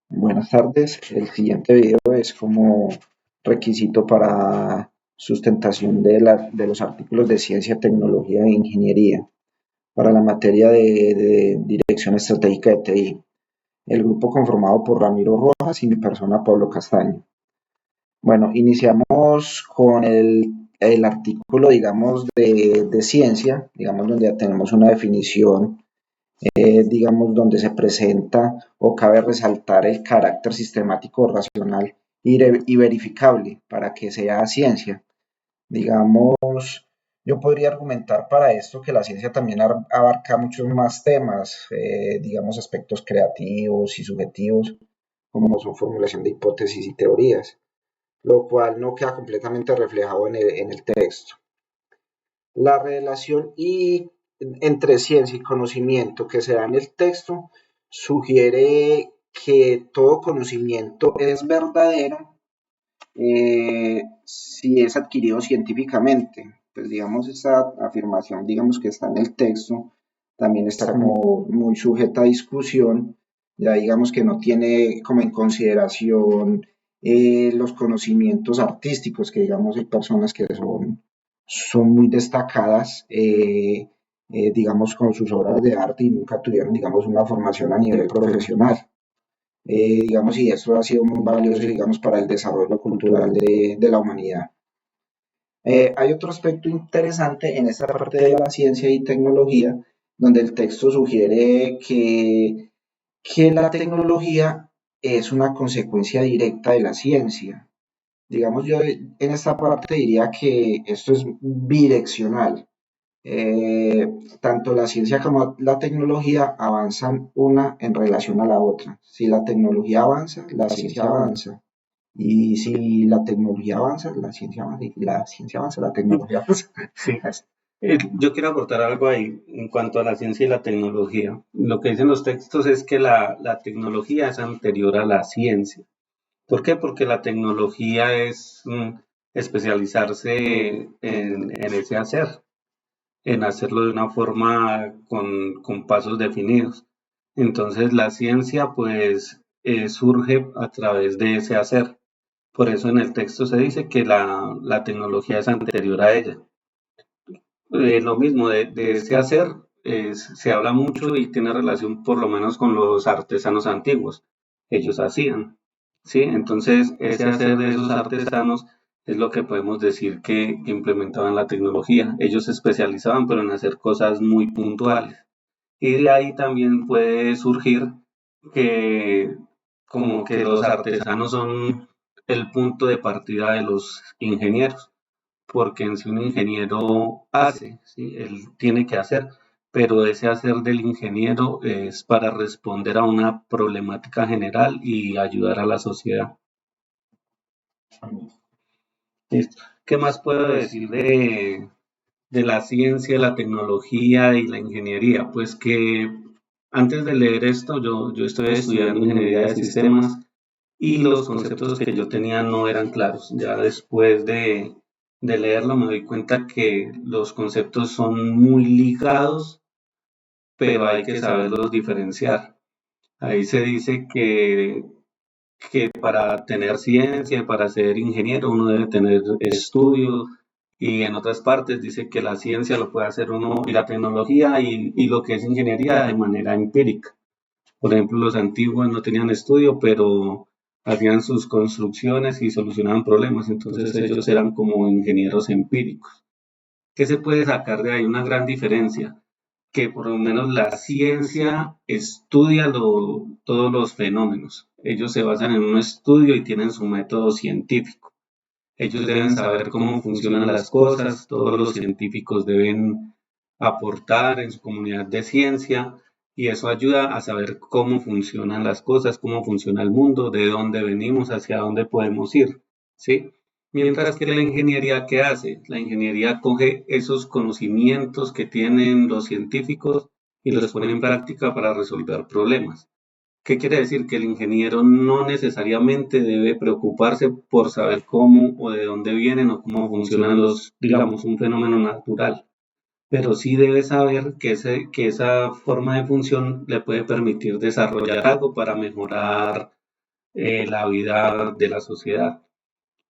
Buenas tardes. El siguiente video es como requisito para sustentación de los artículos de ciencia, tecnología e ingeniería para la materia de dirección estratégica de TI. El grupo conformado por Ramiro Rojas y mi persona Pablo Castaño. Bueno, iniciamos con el artículo, digamos, de ciencia, digamos, donde ya tenemos una definición, digamos, donde se presenta o cabe resaltar el carácter sistemático, racional y verificable para que sea ciencia. Digamos, yo podría argumentar para esto que la ciencia también abarca muchos más temas, digamos, aspectos creativos y subjetivos, como son formulación de hipótesis y teorías, lo cual no queda completamente reflejado en el texto. La relación entre ciencia y conocimiento que se da en el texto sugiere que todo conocimiento es verdadero si es adquirido científicamente. Pues digamos, esta afirmación, digamos que está en el texto, también está como muy sujeta a discusión, ya digamos que no tiene como en consideración los conocimientos artísticos, que digamos hay personas que son muy destacadas, digamos, con sus obras de arte y nunca tuvieron, digamos, una formación a nivel profesional. Digamos, y esto ha sido muy valioso, digamos, para el desarrollo cultural de la humanidad. Hay otro aspecto interesante en esta parte de la ciencia y tecnología, donde el texto sugiere que la tecnología es una consecuencia directa de la ciencia. Digamos, yo en esta parte diría que esto es bidireccional. Eh, Tanto la ciencia como la tecnología avanzan una en relación a la otra. Si la tecnología avanza, la ciencia avanza. Y si la tecnología avanza, la ciencia avanza. Y si la ciencia avanza, la tecnología avanza. Sí, yo quiero aportar algo ahí en cuanto a la ciencia y la tecnología. Lo que dicen los textos es que la tecnología es anterior a la ciencia. ¿Por qué? Porque la tecnología es especializarse en ese hacer, en hacerlo de una forma con pasos definidos. Entonces la ciencia pues surge a través de ese hacer. Por eso en el texto se dice que la tecnología es anterior a ella. Lo mismo de ese hacer, se habla mucho y tiene relación por lo menos con los artesanos antiguos. Ellos hacían, ¿sí? Entonces, ese hacer de esos artesanos es lo que podemos decir que implementaban la tecnología. Ellos se especializaban, pero en hacer cosas muy puntuales. Y de ahí también puede surgir que como que los artesanos son el punto de partida de los ingenieros porque en sí un ingeniero hace, ¿sí? Él tiene que hacer, pero ese hacer del ingeniero es para responder a una problemática general y ayudar a la sociedad. ¿Listo? ¿Qué más puedo decir de la ciencia, la tecnología y la ingeniería? Pues que antes de leer esto, yo estoy estudiando ingeniería de sistemas y los conceptos que yo tenía no eran claros. Ya después de leerlo me doy cuenta que los conceptos son muy ligados, pero hay que saberlos diferenciar. Ahí se dice que para tener ciencia, para ser ingeniero, uno debe tener estudios y en otras partes dice que la ciencia lo puede hacer uno y la tecnología y lo que es ingeniería de manera empírica. Por ejemplo, los antiguos no tenían estudio, pero hacían sus construcciones y solucionaban problemas, entonces ellos eran como ingenieros empíricos. ¿Qué se puede sacar de ahí? Una gran diferencia, que por lo menos la ciencia estudia todos los fenómenos. Ellos se basan en un estudio y tienen su método científico. Ellos deben saber cómo funcionan las cosas, todos los científicos deben aportar en su comunidad de ciencia y eso ayuda a saber cómo funcionan las cosas, cómo funciona el mundo, de dónde venimos, hacia dónde podemos ir, ¿sí? Mientras que la ingeniería, ¿qué hace? La ingeniería coge esos conocimientos que tienen los científicos y los pone en práctica para resolver problemas. ¿Qué quiere decir? Que el ingeniero no necesariamente debe preocuparse por saber cómo o de dónde vienen o cómo funcionan digamos, un fenómeno natural, pero sí debe saber que esa forma de función le puede permitir desarrollar algo para mejorar, la vida de la sociedad.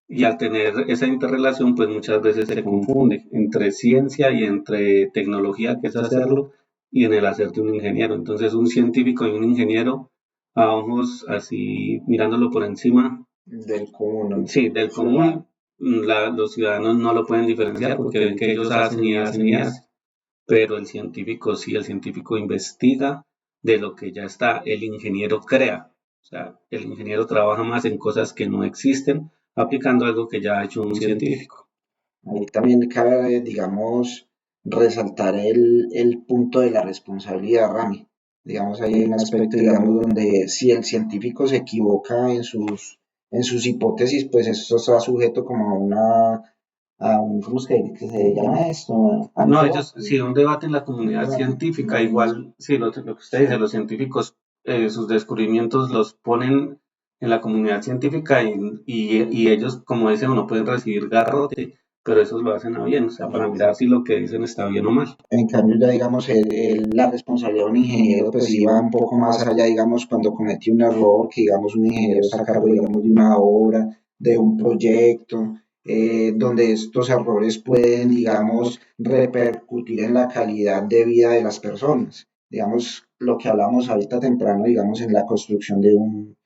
Y al tener esa interrelación, pues muchas veces se confunde entre ciencia y entre tecnología, que es hacerlo, y en el hacer de un ingeniero. Entonces, un científico y un ingeniero, a ojos así mirándolo por encima, del común. sí, del común, los ciudadanos no lo pueden diferenciar porque ven que ellos hacen y hacen y hacen. Pero el científico sí, el científico investiga de lo que ya está, el ingeniero crea. O sea, el ingeniero trabaja más en cosas que no existen, aplicando algo que ya ha hecho un científico. Ahí también cabe, digamos, resaltar el punto de la responsabilidad, Rami. Digamos, hay un aspecto, digamos, donde si el científico se equivoca en sus hipótesis, pues eso está sujeto como a un, ¿cómo es que se llama esto? A un No, ellos, debate. si un debate en la comunidad Debate. científica, igual, sí, lo que usted dice, los científicos, sus descubrimientos los ponen en la comunidad científica y ellos, como dice uno, pueden recibir garrote, pero esos lo hacen a bien, o sea, para mirar si lo que dicen está bien o mal. En cambio, ya digamos, la responsabilidad de un ingeniero pues iba un poco más allá, digamos, cuando cometió un error, que digamos un ingeniero está a cargo, digamos, de una obra, de un proyecto, donde estos errores pueden, digamos, repercutir en la calidad de vida de las personas. Digamos, lo que hablamos ahorita temprano, digamos, en la construcción de un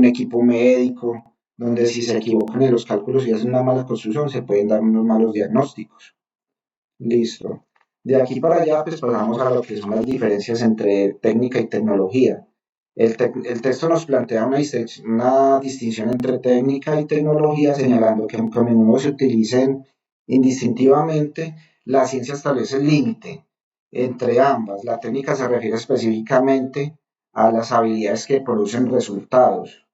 equipo médico, donde si se equivocan en los cálculos y hacen una mala construcción, se pueden dar unos malos diagnósticos. Listo. De aquí para allá, pues pasamos a lo que son las diferencias entre técnica y tecnología. El texto nos plantea una distinción entre técnica y tecnología, señalando que aunque a menudo se utilicen indistintivamente, la ciencia establece el límite entre ambas. La técnica se refiere específicamente a las habilidades que producen resultados,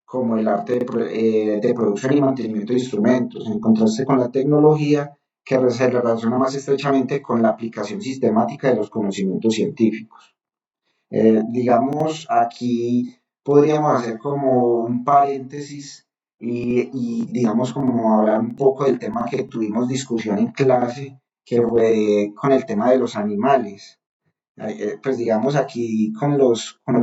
como el arte de producción y mantenimiento de instrumentos, en contraste con la tecnología que se relaciona más estrechamente con la aplicación sistemática de los conocimientos científicos. Digamos, aquí podríamos hacer como un paréntesis digamos como hablar un poco del tema que tuvimos discusión en clase, que fue con el tema de los animales. Pues digamos aquí con lo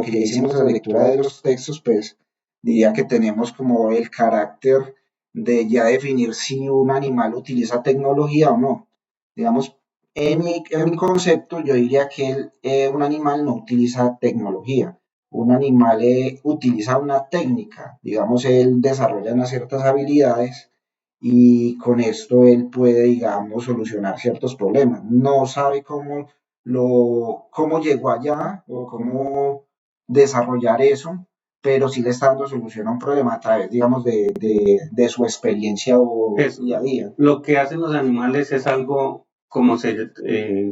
que ya hicimos la lectura de los textos, pues diría que tenemos como el carácter de ya definir si un animal utiliza tecnología o no. Digamos, en mi concepto yo diría que un animal no utiliza tecnología. Un animal utiliza una técnica, digamos, él desarrolla unas ciertas habilidades y con esto él puede, digamos, solucionar ciertos problemas. No sabe cómo llegó allá o cómo desarrollar eso, pero sí le está dando solución a un problema a través, digamos, de su experiencia o Eso, día a día. lo que hacen los animales es algo como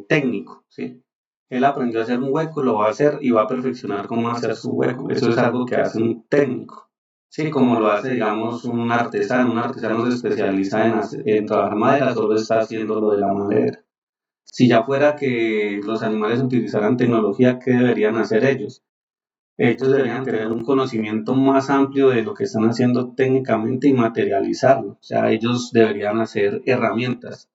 técnico, ¿sí? Él aprendió a hacer un hueco, lo va a hacer y va a perfeccionar cómo hacer su hueco. Eso es algo que hace un técnico, ¿sí? Como lo hace, digamos, un artesano. Un artesano se especializa en trabajar madera, solo está haciendo lo de la madera. Si ya fuera que los animales utilizaran tecnología, ¿qué deberían hacer ellos? Ellos deberían tener un conocimiento más amplio de lo que están haciendo técnicamente y materializarlo. O sea, ellos deberían hacer herramientas.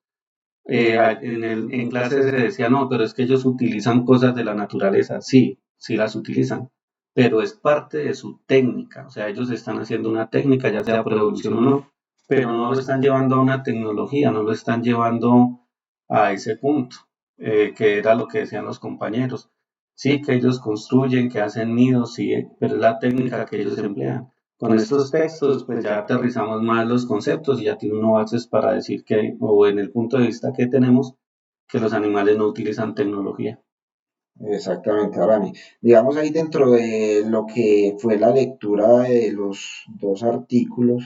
En clases se decía, no, pero es que ellos utilizan cosas de la naturaleza. Sí, sí las utilizan, pero es parte de su técnica. O sea, ellos están haciendo una técnica, ya sea producción o no, pero no lo están llevando a una tecnología, no lo están llevando a ese punto, que era lo que decían los compañeros. Sí, que ellos construyen, que hacen nidos, sí, pero es la técnica que ellos emplean. Con estos textos, pues ya aterrizamos más los conceptos y ya tiene uno bases para decir que, o en el punto de vista que tenemos, que los animales no utilizan tecnología. Exactamente, Rami. Digamos ahí dentro de lo que fue la lectura de los dos artículos,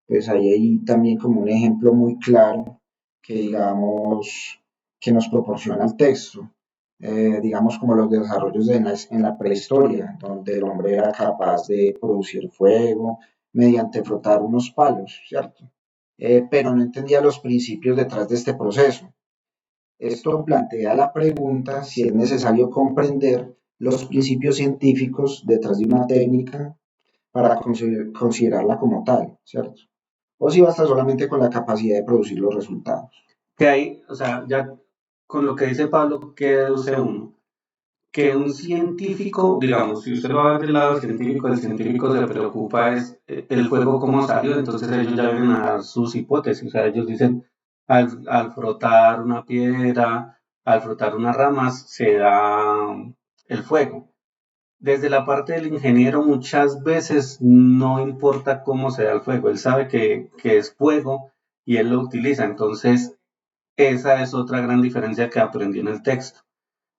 pues ahí hay también como un ejemplo muy claro que digamos que nos proporciona el texto. Digamos como los desarrollos en la prehistoria, donde el hombre era capaz de producir fuego mediante frotar unos palos, ¿cierto? Pero no entendía los principios detrás de este proceso. Esto plantea la pregunta si es necesario comprender los principios científicos detrás de una técnica para considerarla como tal, ¿cierto? O si basta solamente con la capacidad de producir los resultados. Que hay, o sea, ya con lo que dice Pablo, ¿qué deduce uno? que un científico, digamos, si usted lo va a ver del lado científico, el científico se preocupa es el fuego cómo salió, entonces ellos ya vienen a dar sus hipótesis, o sea, ellos dicen, al frotar una piedra, al frotar unas ramas, se da el fuego. Desde la parte del ingeniero muchas veces no importa cómo se da el fuego, él sabe que es fuego y él lo utiliza, entonces esa es otra gran diferencia que aprendí en el texto,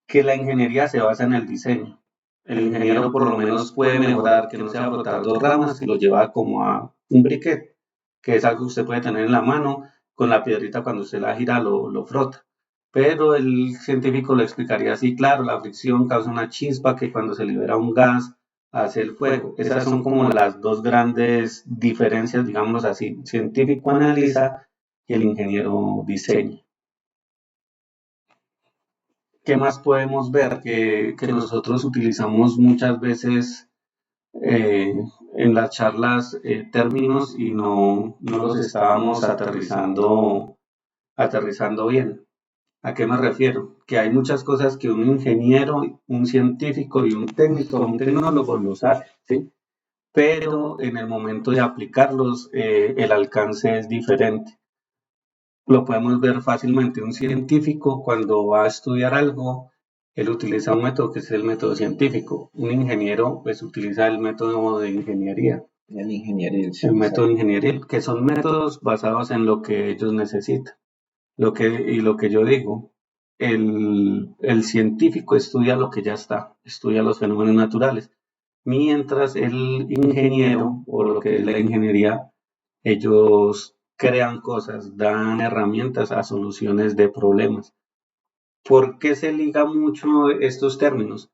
que la ingeniería se basa en el diseño. El ingeniero por lo menos puede mejorar que no sea frotar dos ramas y lo lleva como a un briquet, que es algo que usted puede tener en la mano, con la piedrita cuando usted la gira lo frota. Pero el científico lo explicaría así, claro, la fricción causa una chispa que cuando se libera un gas hace el fuego. Esas son como las dos grandes diferencias, digamos así. El científico analiza y el ingeniero diseña. ¿Qué más podemos ver que nosotros utilizamos muchas veces eh, en las charlas términos y no los estábamos aterrizando bien? ¿A qué me refiero? Que hay muchas cosas que un ingeniero, un científico y un técnico, un tecnólogo lo sabe, ¿sí? Pero en el momento de aplicarlos, el alcance es diferente. Lo podemos ver fácilmente. Un científico cuando va a estudiar algo, él utiliza un método que es el método científico. Un ingeniero pues utiliza el método de ingeniería, El ingenieril, el sí, método exacto. ingenieril, que son métodos basados en lo que ellos necesitan. Lo que yo digo, el científico estudia lo que ya está, estudia los fenómenos naturales, mientras el ingeniero o lo que es la ingeniería, ellos crean cosas, dan herramientas a soluciones de problemas. ¿Por qué se liga mucho estos términos?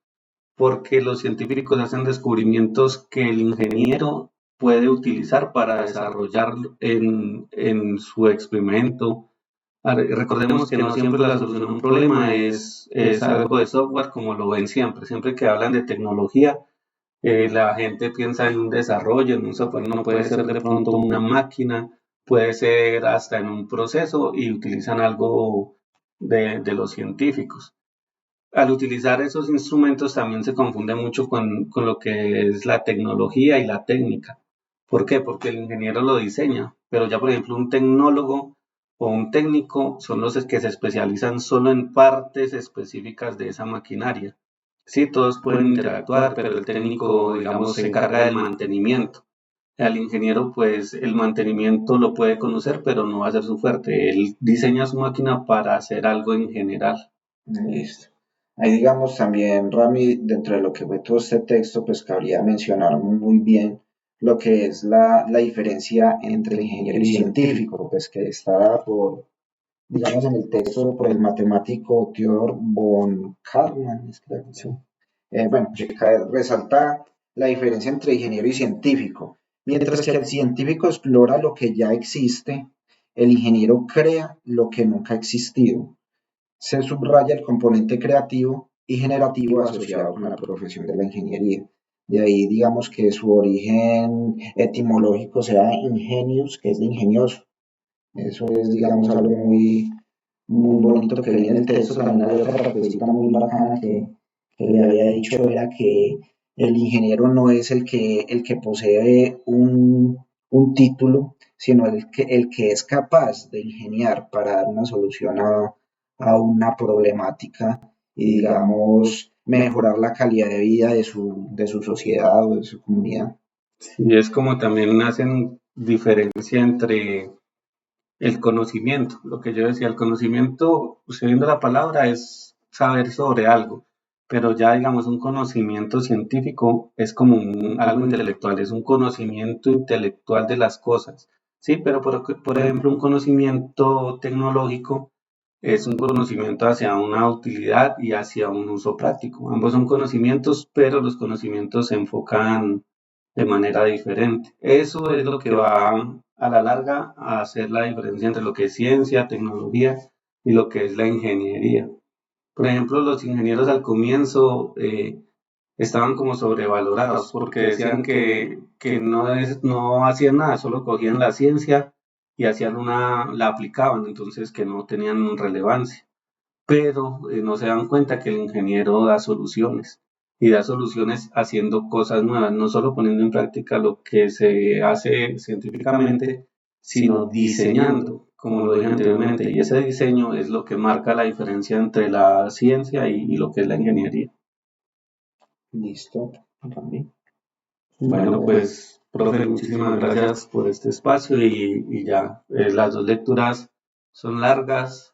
Porque los científicos hacen descubrimientos que el ingeniero puede utilizar para desarrollar en su experimento. Recordemos que no siempre la solución a un problema es algo de software como lo ven siempre. Siempre que hablan de tecnología, la gente piensa en un desarrollo, en un software, no puede ser de pronto una máquina, puede ser hasta en un proceso y utilizan algo de los científicos. Al utilizar esos instrumentos también se confunde mucho con lo que es la tecnología y la técnica. ¿Por qué? Porque el ingeniero lo diseña, pero ya por ejemplo un tecnólogo o un técnico son los que se especializan solo en partes específicas de esa maquinaria. Sí, todos pueden interactuar, pero el técnico, digamos, se encarga del mantenimiento. Al ingeniero, pues el mantenimiento lo puede conocer, pero no va a ser su fuerte. Él diseña su máquina para hacer algo en general. Listo. Ahí digamos también, Rami, dentro de lo que fue todo este texto, pues cabría mencionar muy bien lo que es la diferencia entre el ingeniero y científico, pues que está dada por, digamos, en el texto por el matemático Theodor von Karman. Sí. Bueno, resalta la diferencia entre ingeniero y científico. Mientras que el científico explora lo que ya existe, el ingeniero crea lo que nunca ha existido. Se subraya el componente creativo y generativo asociado con la profesión de la ingeniería. De ahí, digamos que su origen etimológico sea ingenius, que es de ingenioso. Eso es, digamos, algo muy bonito que viene en el texto. También hay otra partecita muy bacana que le había dicho, era que el ingeniero no es el que posee un título, sino el que es capaz de ingeniar para dar una solución a una problemática y, digamos, mejorar la calidad de vida de su sociedad o de su comunidad. Y es como también hacen diferencia entre el conocimiento, lo que yo decía, el conocimiento, usted viendo la palabra, es saber sobre algo, pero ya digamos un conocimiento científico es como algo intelectual, es un conocimiento intelectual de las cosas, ¿sí? Pero por ejemplo un conocimiento tecnológico es un conocimiento hacia una utilidad y hacia un uso práctico. Ambos son conocimientos, pero los conocimientos se enfocan de manera diferente. Eso es lo que va a la larga a hacer la diferencia entre lo que es ciencia, tecnología y lo que es la ingeniería. Por ejemplo, los ingenieros al comienzo estaban como sobrevalorados porque decían que no hacían nada, solo cogían la ciencia y hacían la aplicaban, entonces que no tenían relevancia. pero no se dan cuenta que el ingeniero da soluciones y da soluciones haciendo cosas nuevas, no solo poniendo en práctica lo que se hace científicamente, sino diseñando, como lo dije anteriormente, y ese diseño es lo que marca la diferencia entre la ciencia y lo que es la ingeniería. Listo, Rami. Bueno, pues, profe, muchísimas gracias por este espacio y ya, las dos lecturas son largas,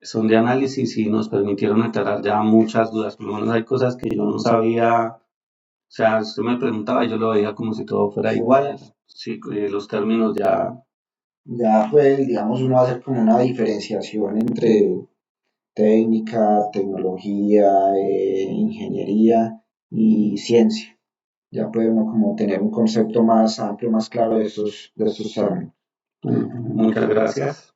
son de análisis y nos permitieron aclarar ya muchas dudas. Por lo menos hay cosas que yo no sabía, o sea, usted me preguntaba y yo lo veía como si todo fuera igual. Sí, los términos ya. Ya pues, digamos, uno va a hacer como una diferenciación entre técnica, tecnología, ingeniería y ciencia. Ya puede uno como tener un concepto más amplio, más claro de estos términos. Muchas gracias.